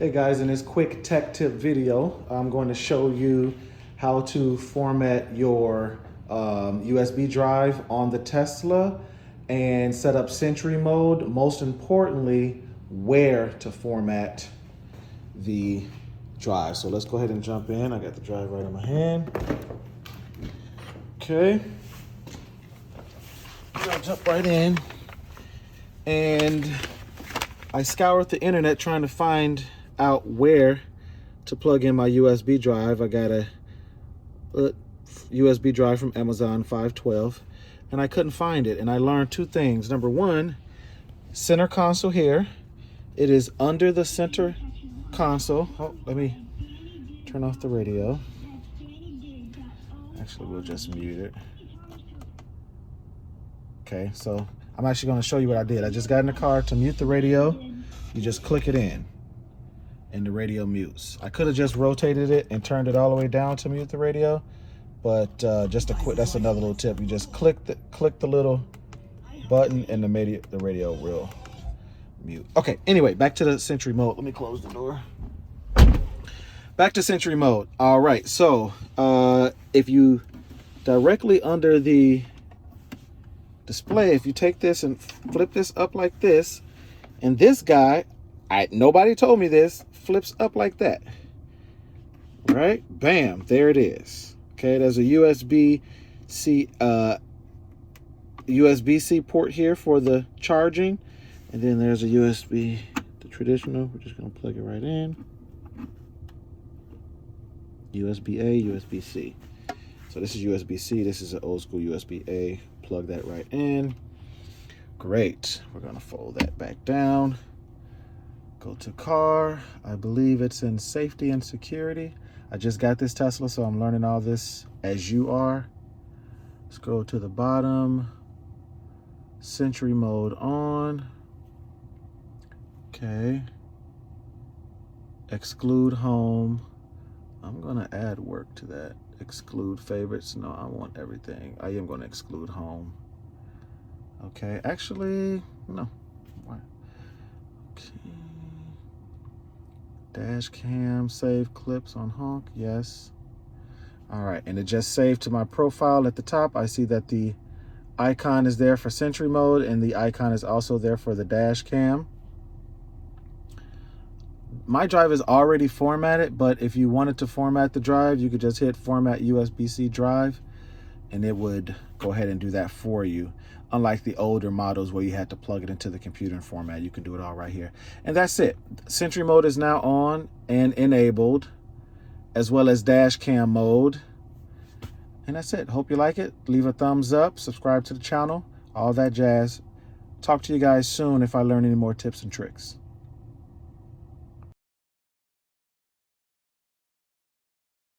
Hey guys, in this quick tech tip video, I'm going to show you how to format your USB drive on the Tesla and set up Sentry Mode. Most importantly, where to format the drive. So let's go ahead and jump in. I got the drive right in my hand. Okay. I'll jump right in. And I scoured the internet trying to find out where to plug in my USB drive. I got a USB drive from Amazon 512 and I couldn't find it. And I learned two things. Number one, center console here. It is under the center console. Oh, let me turn off the radio. Actually, we'll just mute it. Okay, so I'm actually going to show you what I did. I just got in the car to mute the radio. You just click it in and the radio mutes. I could have just rotated it and turned it all the way down to mute the radio, but just a quick, that's another little tip. You just click the little button and the radio will mute. Okay, anyway, back to the Sentry Mode. Let me close the door. Back to Sentry Mode. All right, so if you directly under the display, if you take this and flip this up like this, and this guy, nobody told me this, flips up like that, right? Bam, there it is. Okay, there's a USB-C port here for the charging, and then there's a USB, the traditional. We're just gonna plug it right in. USB-A, USB-C. So this is USB-C. This is an old school USB-A. Plug that right in. Great. We're gonna fold that back down. Go to car. I believe it's in safety and security. I just got this Tesla, so I'm learning all this as you are. Let's go to the bottom. Sentry Mode on. Okay. Exclude home. I'm gonna add work to that. Exclude favorites. No, I want everything. I am gonna exclude home. Okay, actually, no. Why? Okay. Dash cam, save clips on honk, yes. All right, and it just saved to my profile at the top. I see that the icon is there for Sentry Mode and the icon is also there for the dash cam. My drive is already formatted, but if you wanted to format the drive, you could just hit Format USB-C drive and it would go ahead and do that for you. Unlike the older models where you had to plug it into the computer and format, you can do it all right here. And that's it. Sentry Mode is now on and enabled, as well as dash cam mode. And that's it. Hope you like it. Leave a thumbs up, subscribe to the channel, all that jazz. Talk to you guys soon if I learn any more tips and tricks.